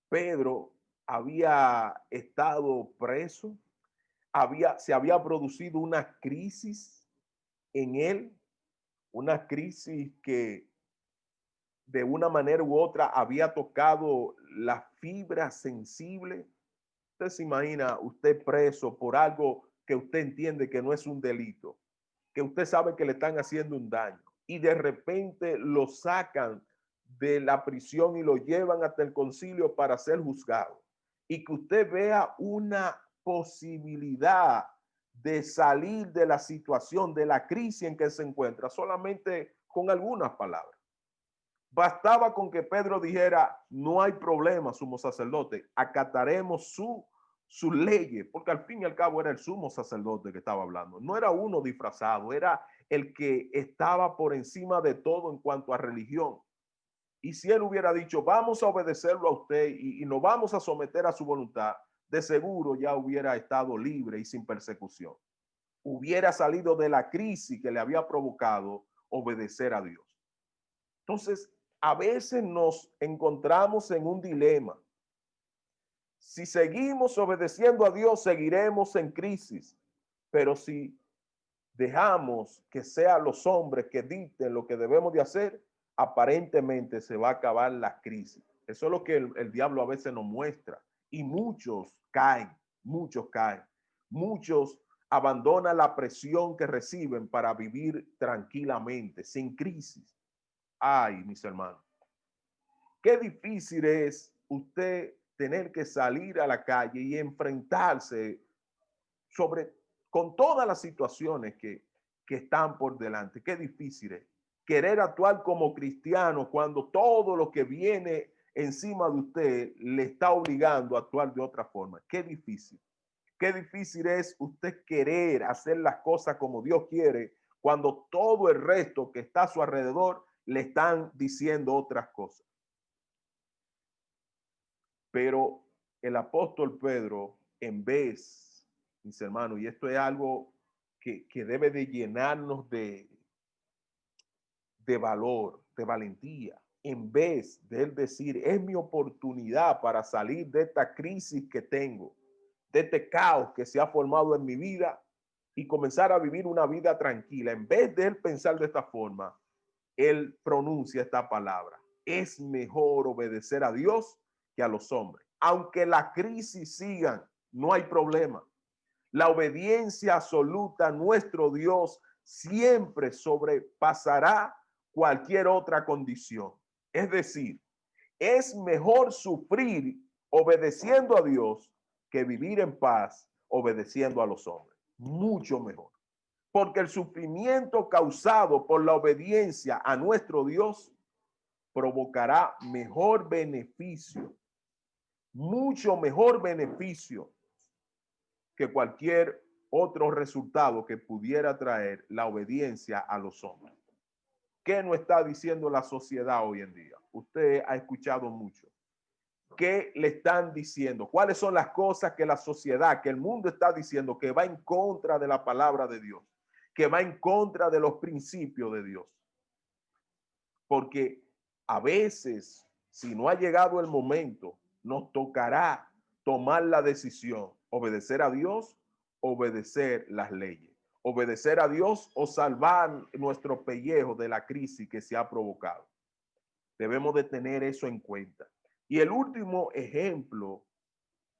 Pedro había estado preso. Se había producido una crisis en él, una crisis que de una manera u otra había tocado la fibra sensible. Usted se imagina, usted preso por algo que usted entiende que no es un delito, que usted sabe que le están haciendo un daño, y de repente lo sacan de la prisión y lo llevan hasta el concilio para ser juzgado, y que usted vea una posibilidad de salir de la situación, de la crisis en que se encuentra, solamente con algunas palabras. Bastaba con que Pedro dijera: no hay problema, sumo sacerdote, acataremos sus leyes, porque al fin y al cabo era el sumo sacerdote que estaba hablando. No era uno disfrazado, era el que estaba por encima de todo en cuanto a religión. Y si él hubiera dicho: vamos a obedecerlo a usted y nos vamos a someter a su voluntad, de seguro ya hubiera estado libre y sin persecución. Hubiera salido de la crisis que le había provocado obedecer a Dios. Entonces, a veces nos encontramos en un dilema. Si seguimos obedeciendo a Dios, seguiremos en crisis. Pero si dejamos que sean los hombres que dicten lo que debemos de hacer, aparentemente se va a acabar la crisis. Eso es lo que el diablo a veces nos muestra. Y muchos caen, muchos caen. Muchos abandonan la presión que reciben para vivir tranquilamente, sin crisis. Ay, mis hermanos, qué difícil es usted tener que salir a la calle y enfrentarse con todas las situaciones que están por delante. Qué difícil es querer actuar como cristiano cuando todo lo que viene encima de usted le está obligando a actuar de otra forma. Qué difícil. Qué difícil es usted querer hacer las cosas como Dios quiere cuando todo el resto que está a su alrededor le están diciendo otras cosas. Pero el apóstol Pedro, en vez, mis hermanos, y esto es algo que debe de llenarnos de valor, de valentía, en vez de él decir: es mi oportunidad para salir de esta crisis que tengo, de este caos que se ha formado en mi vida y comenzar a vivir una vida tranquila, en vez de él pensar de esta forma, él pronuncia esta palabra: es mejor obedecer a Dios que a los hombres. Aunque la crisis siga, no hay problema. La obediencia absoluta a nuestro Dios siempre sobrepasará cualquier otra condición. Es decir, es mejor sufrir obedeciendo a Dios que vivir en paz obedeciendo a los hombres. Mucho mejor. Porque el sufrimiento causado por la obediencia a nuestro Dios provocará mejor beneficio, mucho mejor beneficio que cualquier otro resultado que pudiera traer la obediencia a los hombres. ¿Qué nos está diciendo la sociedad hoy en día? Usted ha escuchado mucho. ¿Qué le están diciendo? ¿Cuáles son las cosas que la sociedad, que el mundo está diciendo que va en contra de la palabra de Dios, que va en contra de los principios de Dios? Porque a veces, si no ha llegado el momento, nos tocará tomar la decisión, obedecer a Dios, obedecer las leyes, obedecer a Dios o salvar nuestro pellejo de la crisis que se ha provocado. Debemos de tener eso en cuenta. Y el último ejemplo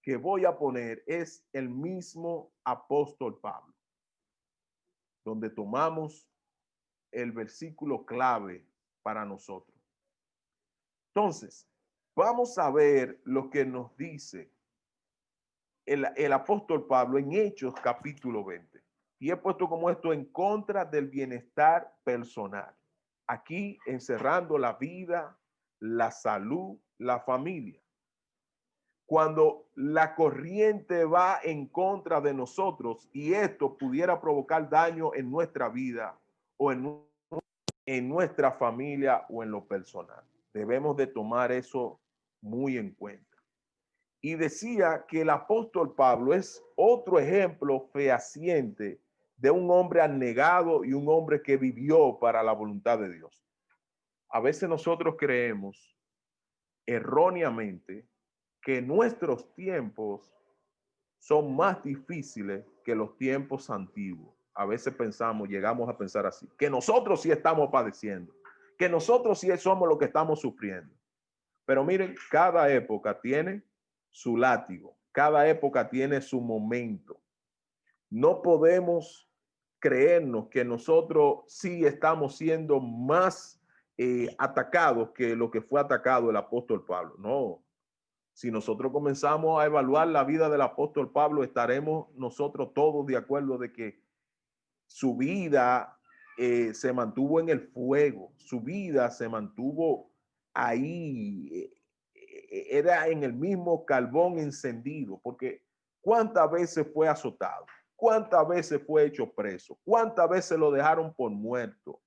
que voy a poner es el mismo apóstol Pablo, donde tomamos el versículo clave para nosotros. Entonces, vamos a ver lo que nos dice el apóstol Pablo en Hechos capítulo 20. Y he puesto como esto en contra del bienestar personal. Aquí encerrando la vida, la salud, la familia. Cuando la corriente va en contra de nosotros y esto pudiera provocar daño en nuestra vida o en nuestra familia o en lo personal. Debemos de tomar eso muy en cuenta. Y decía que el apóstol Pablo es otro ejemplo fehaciente de un hombre abnegado y un hombre que vivió para la voluntad de Dios. A veces nosotros creemos erróneamente que nuestros tiempos son más difíciles que los tiempos antiguos. A veces pensamos, llegamos a pensar así, que nosotros sí estamos padeciendo, que nosotros sí somos los que estamos sufriendo. Pero miren, cada época tiene su látigo, cada época tiene su momento. No podemos creernos que nosotros sí estamos siendo más atacados que lo que fue atacado el apóstol Pablo. No. Si nosotros comenzamos a evaluar la vida del apóstol Pablo, estaremos nosotros todos de acuerdo de que su vida se mantuvo en el fuego, su vida se mantuvo ahí, era en el mismo carbón encendido, porque cuántas veces fue azotado, cuántas veces fue hecho preso, cuántas veces lo dejaron por muerto,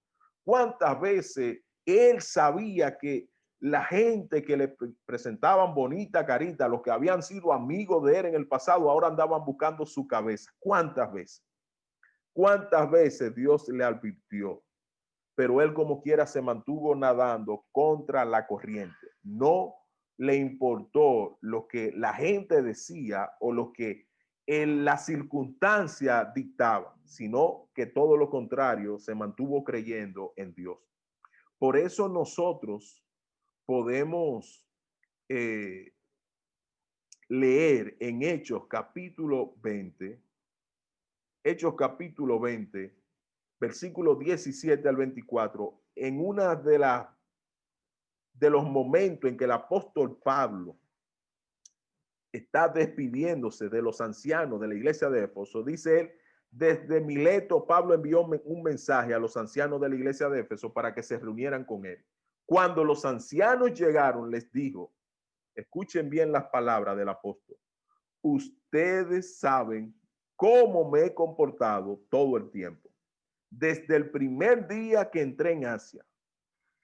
cuántas veces él sabía que la gente que le presentaban bonita carita, los que habían sido amigos de él en el pasado, ahora andaban buscando su cabeza. ¿Cuántas veces? ¿Cuántas veces Dios le advirtió? Pero él como quiera se mantuvo nadando contra la corriente. No le importó lo que la gente decía o lo que en la circunstancia dictaba, sino que todo lo contrario, se mantuvo creyendo en Dios. Por eso nosotros podemos leer en Hechos capítulo 20, versículos 17 al 24, en una de los momentos en que el apóstol Pablo está despidiéndose de los ancianos de la iglesia de Éfeso. Dice él, desde Mileto, Pablo envió un mensaje a los ancianos de la iglesia de Éfeso para que se reunieran con él. Cuando los ancianos llegaron, les dijo, escuchen bien las palabras del apóstol. Ustedes saben cómo me he comportado todo el tiempo. Desde el primer día que entré en Asia,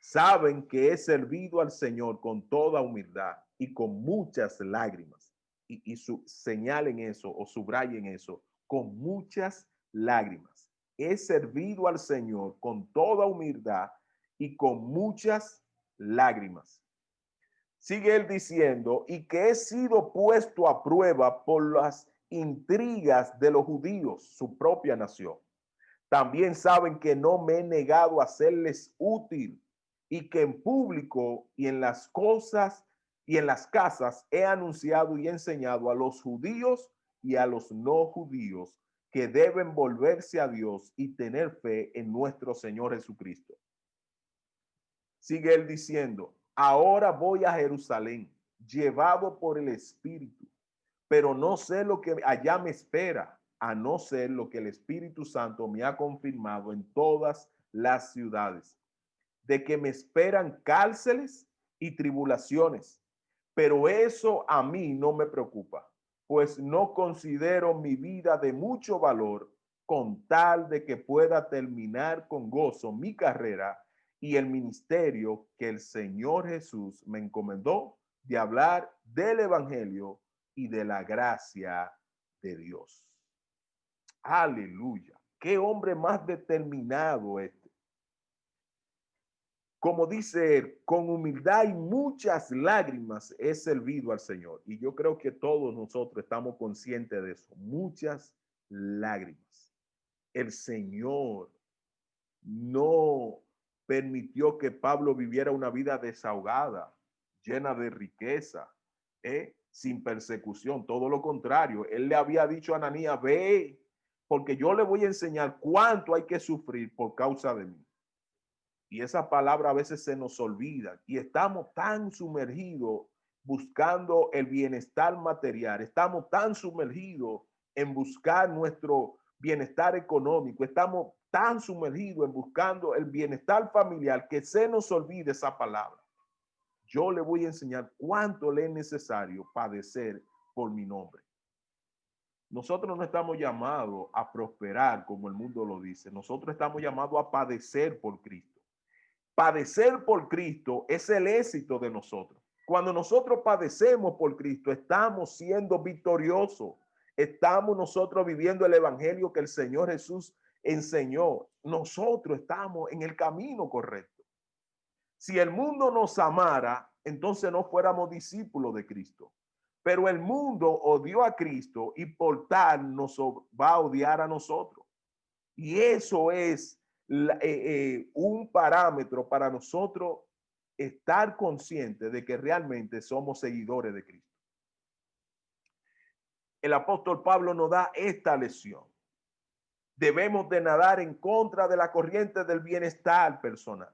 saben que he servido al Señor con toda humildad y con muchas lágrimas. Señalen eso o subrayen eso, con muchas lágrimas. He servido al Señor con toda humildad y con muchas lágrimas. Sigue él diciendo, y que he sido puesto a prueba por las intrigas de los judíos, su propia nación. También saben que no me he negado a serles útil y que en público y en las cosas y en las casas he anunciado y enseñado a los judíos y a los no judíos que deben volverse a Dios y tener fe en nuestro Señor Jesucristo. Sigue él diciendo, ahora voy a Jerusalén, llevado por el Espíritu, pero no sé lo que allá me espera, a no ser lo que el Espíritu Santo me ha confirmado en todas las ciudades, de que me esperan cárceles y tribulaciones. Pero eso a mí no me preocupa, pues no considero mi vida de mucho valor con tal de que pueda terminar con gozo mi carrera y el ministerio que el Señor Jesús me encomendó de hablar del evangelio y de la gracia de Dios. Aleluya. Qué hombre más determinado este. Como dice él, con humildad y muchas lágrimas he servido al Señor. Y yo creo que todos nosotros estamos conscientes de eso. Muchas lágrimas. El Señor no permitió que Pablo viviera una vida desahogada, llena de riqueza, sin persecución. Todo lo contrario, él le había dicho a Ananías, ve, porque yo le voy a enseñar cuánto hay que sufrir por causa de mí. Y esa palabra a veces se nos olvida y estamos tan sumergidos buscando el bienestar material, estamos tan sumergidos en buscar nuestro bienestar económico, estamos tan sumergidos en buscando el bienestar familiar que se nos olvide esa palabra. Yo le voy a enseñar cuánto le es necesario padecer por mi nombre. Nosotros no estamos llamados a prosperar como el mundo lo dice. Nosotros estamos llamados a padecer por Cristo. Padecer por Cristo es el éxito de nosotros. Cuando nosotros padecemos por Cristo, estamos siendo victoriosos. Estamos nosotros viviendo el evangelio que el Señor Jesús enseñó. Nosotros estamos en el camino correcto. Si el mundo nos amara, entonces no fuéramos discípulos de Cristo. Pero el mundo odió a Cristo y por tal nos va a odiar a nosotros. Y eso es un parámetro para nosotros estar conscientes de que realmente somos seguidores de Cristo. El apóstol Pablo nos da esta lección. Debemos de nadar en contra de la corriente del bienestar personal.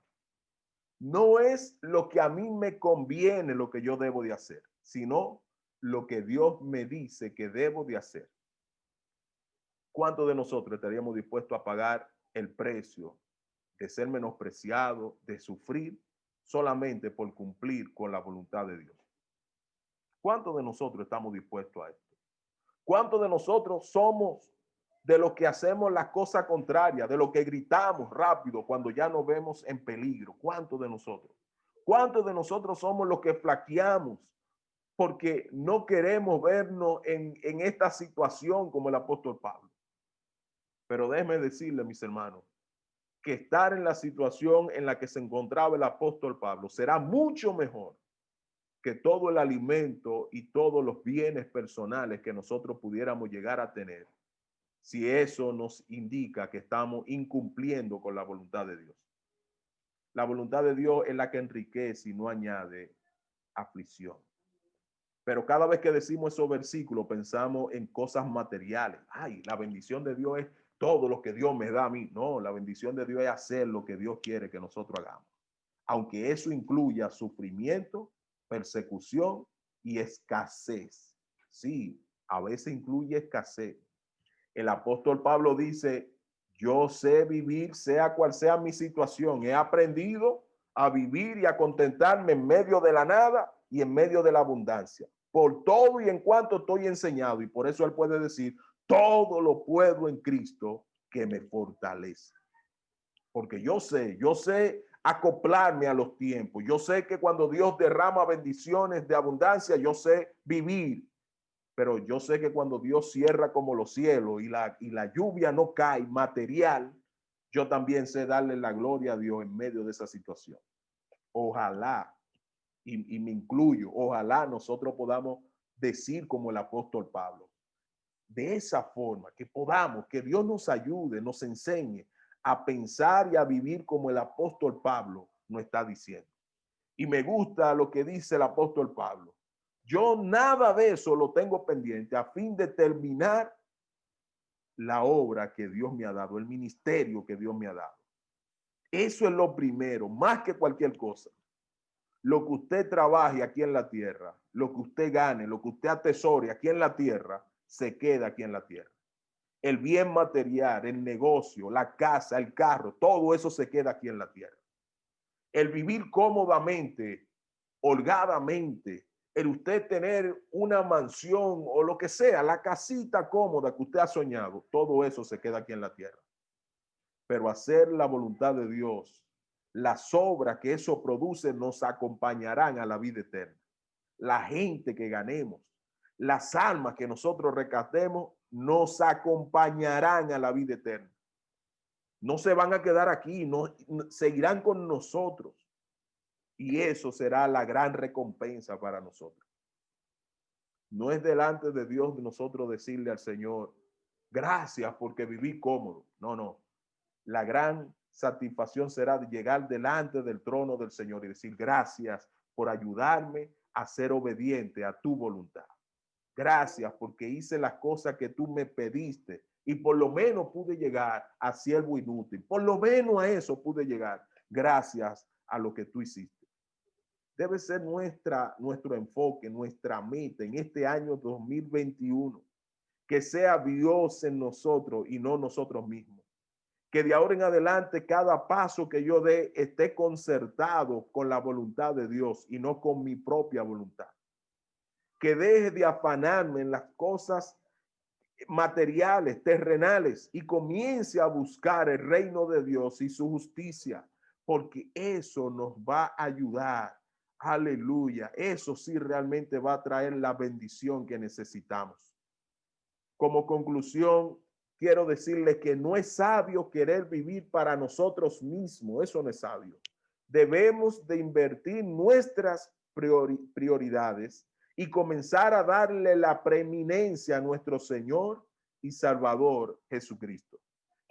No es lo que a mí me conviene lo que yo debo de hacer, sino lo que Dios me dice que debo de hacer. ¿Cuántos de nosotros estaríamos dispuestos a pagar el precio de ser menospreciado, de sufrir solamente por cumplir con la voluntad de Dios? ¿Cuántos de nosotros estamos dispuestos a esto? ¿Cuántos de nosotros somos de los que hacemos la cosa contraria, de los que gritamos rápido cuando ya nos vemos en peligro? ¿Cuántos de nosotros? ¿Cuántos de nosotros somos los que flaqueamos porque no queremos vernos en esta situación como el apóstol Pablo? Pero déjenme decirle, mis hermanos, que estar en la situación en la que se encontraba el apóstol Pablo será mucho mejor que todo el alimento y todos los bienes personales que nosotros pudiéramos llegar a tener, si eso nos indica que estamos incumpliendo con la voluntad de Dios. La voluntad de Dios es la que enriquece y no añade aflicción. Pero cada vez que decimos esos versículos pensamos en cosas materiales. Ay, la bendición de Dios es todo lo que Dios me da a mí. No, la bendición de Dios es hacer lo que Dios quiere que nosotros hagamos. Aunque eso incluya sufrimiento, persecución y escasez. Sí, a veces incluye escasez. El apóstol Pablo dice, yo sé vivir sea cual sea mi situación. He aprendido a vivir y a contentarme en medio de la nada y en medio de la abundancia. Por todo y en cuanto estoy enseñado. Y por eso él puede decir, todo lo puedo en Cristo que me fortalece. Porque yo sé acoplarme a los tiempos. Yo sé que cuando Dios derrama bendiciones de abundancia, yo sé vivir. Pero yo sé que cuando Dios cierra como los cielos y la lluvia no cae material, yo también sé darle la gloria a Dios en medio de esa situación. Ojalá, y me incluyo, ojalá nosotros podamos decir como el apóstol Pablo, de esa forma, que podamos, que Dios nos ayude, nos enseñe a pensar y a vivir como el apóstol Pablo nos está diciendo. Y me gusta lo que dice el apóstol Pablo. Yo nada de eso lo tengo pendiente a fin de terminar la obra que Dios me ha dado, el ministerio que Dios me ha dado. Eso es lo primero, más que cualquier cosa. Lo que usted trabaje aquí en la tierra, lo que usted gane, lo que usted atesore aquí en la tierra, se queda aquí en la tierra. El bien material, el negocio, la casa, el carro, todo eso se queda aquí en la tierra. El vivir cómodamente, holgadamente, el usted tener una mansión o lo que sea, la casita cómoda que usted ha soñado, todo eso se queda aquí en la tierra. Pero hacer la voluntad de Dios, las obras que eso produce nos acompañarán a la vida eterna. la gente que ganemos, las almas que nosotros rescatemos, nos acompañarán a la vida eterna. No se van a quedar aquí, no, seguirán con nosotros. Y eso será la gran recompensa para nosotros. No es delante de Dios de nosotros decirle al Señor, gracias porque viví cómodo. No, no. La gran satisfacción será de llegar delante del trono del Señor y decir, gracias por ayudarme a ser obediente a tu voluntad. Gracias porque hice las cosas que tú me pediste y por lo menos pude llegar a siervo inútil. Por lo menos a eso pude llegar gracias a lo que tú hiciste. Debe ser nuestro enfoque, nuestra meta en este año 2021. Que sea Dios en nosotros y no nosotros mismos. Que de ahora en adelante cada paso que yo dé esté concertado con la voluntad de Dios y no con mi propia voluntad. Que deje de afanarme en las cosas materiales, terrenales y comience a buscar el reino de Dios y su justicia, porque eso nos va a ayudar. Aleluya. Eso sí realmente va a traer la bendición que necesitamos. Como conclusión, quiero decirle que no es sabio querer vivir para nosotros mismos. Eso no es sabio. Debemos de invertir nuestras prioridades y comenzar a darle la preeminencia a nuestro Señor y Salvador Jesucristo.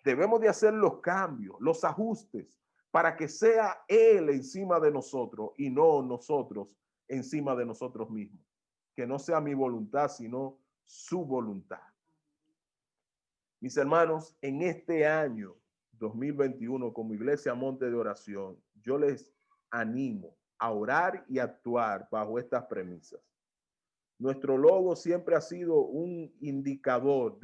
Debemos de hacer los cambios, los ajustes, para que sea Él encima de nosotros y no nosotros encima de nosotros mismos. Que no sea mi voluntad, sino su voluntad. Mis hermanos, en este año 2021, como Iglesia Monte de Oración, yo les animo a orar y actuar bajo estas premisas. Nuestro logo siempre ha sido un indicador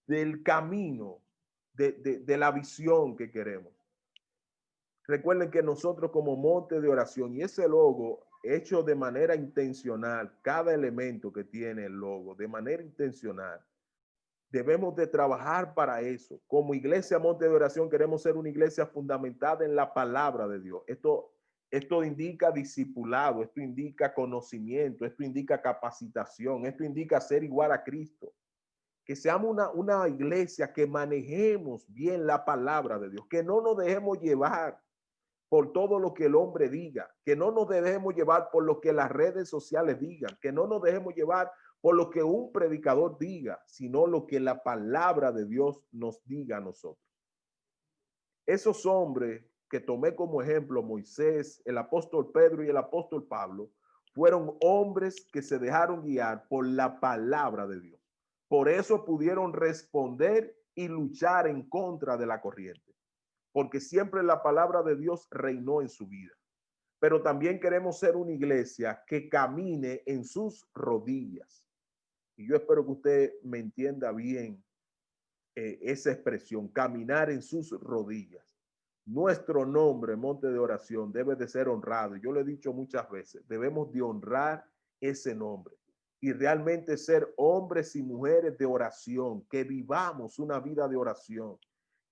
del camino, de la visión que queremos. Recuerden que nosotros como Monte de Oración y ese logo hecho de manera intencional, cada elemento que tiene el logo, de manera intencional, debemos de trabajar para eso. Como Iglesia Monte de Oración queremos ser una iglesia fundamentada en la palabra de Dios. Esto indica discipulado, esto indica conocimiento, esto indica capacitación, esto indica ser igual a Cristo. Que seamos una iglesia que manejemos bien la palabra de Dios, que no nos dejemos llevar por todo lo que el hombre diga, que no nos dejemos llevar por lo que las redes sociales digan, que no nos dejemos llevar por lo que un predicador diga, sino lo que la palabra de Dios nos diga a nosotros. Esos hombres que tomé como ejemplo, Moisés, el apóstol Pedro y el apóstol Pablo, fueron hombres que se dejaron guiar por la palabra de Dios. Por eso pudieron responder y luchar en contra de la corriente, porque siempre la palabra de Dios reinó en su vida. Pero también queremos ser una iglesia que camine en sus rodillas. Y yo espero que usted me entienda bien esa expresión, caminar en sus rodillas. Nuestro nombre, Monte de Oración, debe de ser honrado. Yo lo he dicho muchas veces, debemos de honrar ese nombre y realmente ser hombres y mujeres de oración, que vivamos una vida de oración,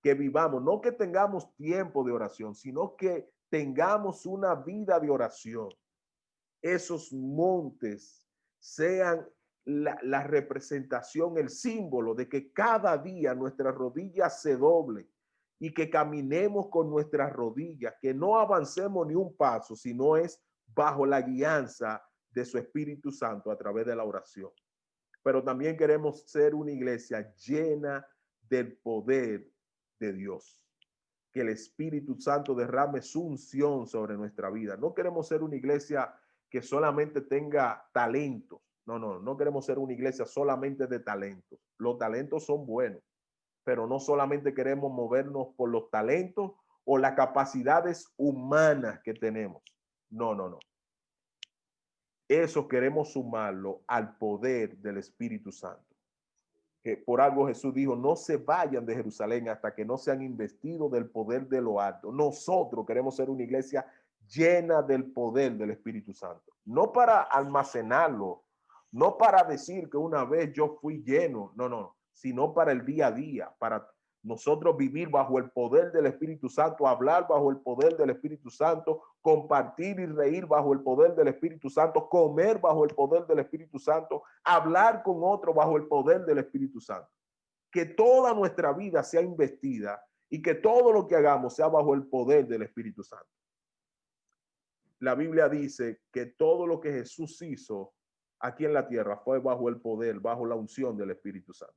que vivamos, no que tengamos tiempo de oración, sino que tengamos una vida de oración. Esos montes sean la representación, el símbolo de que cada día nuestras rodillas se doblen y que caminemos con nuestras rodillas, que no avancemos ni un paso, sino es bajo la guianza de su Espíritu Santo a través de la oración. Pero también queremos ser una iglesia llena del poder de Dios. Que el Espíritu Santo derrame su unción sobre nuestra vida. No queremos ser una iglesia que solamente tenga talentos. No queremos ser una iglesia solamente de talentos. Los talentos son buenos, pero no solamente queremos movernos por los talentos o las capacidades humanas que tenemos. No. Eso queremos sumarlo al poder del Espíritu Santo. Que por algo Jesús dijo, no se vayan de Jerusalén hasta que no sean investidos del poder de lo alto. Nosotros queremos ser una iglesia llena del poder del Espíritu Santo. No para almacenarlo, no para decir que una vez yo fui lleno, no, sino para el día a día, nosotros vivir bajo el poder del Espíritu Santo, hablar bajo el poder del Espíritu Santo, compartir y reír bajo el poder del Espíritu Santo, comer bajo el poder del Espíritu Santo, hablar con otro bajo el poder del Espíritu Santo. Que toda nuestra vida sea investida y que todo lo que hagamos sea bajo el poder del Espíritu Santo. La Biblia dice que todo lo que Jesús hizo aquí en la tierra fue bajo el poder, bajo la unción del Espíritu Santo.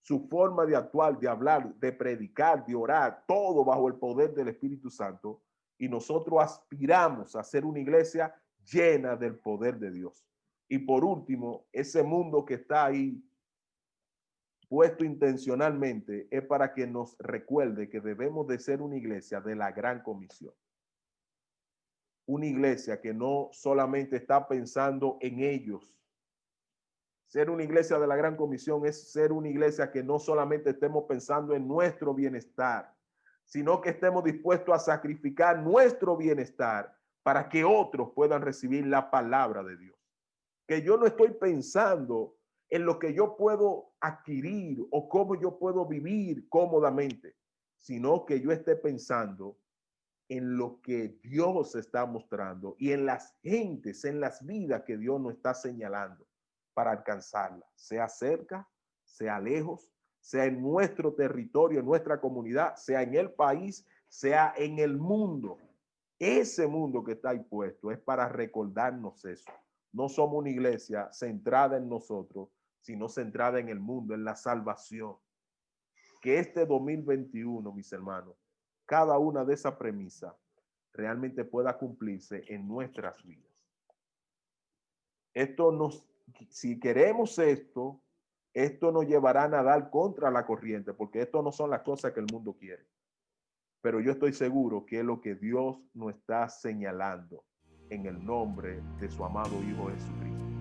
Su forma de actuar, de hablar, de predicar, de orar, todo bajo el poder del Espíritu Santo. Y nosotros aspiramos a ser una iglesia llena del poder de Dios. Y por último, ese mundo que está ahí puesto intencionalmente es para que nos recuerde que debemos de ser una iglesia de la gran comisión. Una iglesia que no solamente está pensando en ellos. Ser una iglesia de la gran comisión es ser una iglesia que no solamente estemos pensando en nuestro bienestar, sino que estemos dispuestos a sacrificar nuestro bienestar para que otros puedan recibir la palabra de Dios. Que yo no estoy pensando en lo que yo puedo adquirir o cómo yo puedo vivir cómodamente, sino que yo esté pensando en lo que Dios está mostrando y en las gentes, en las vidas que Dios nos está señalando para alcanzarla, sea cerca, sea lejos, sea en nuestro territorio, en nuestra comunidad, sea en el país, sea en el mundo. Ese mundo que está ahí puesto es para recordarnos eso. No somos una iglesia centrada en nosotros, sino centrada en el mundo, en la salvación. Que este 2021, mis hermanos, cada una de esas premisas realmente pueda cumplirse en nuestras vidas. Si queremos esto nos llevará a nadar contra la corriente, porque esto no son las cosas que el mundo quiere. Pero yo estoy seguro que es lo que Dios nos está señalando en el nombre de su amado Hijo Jesucristo.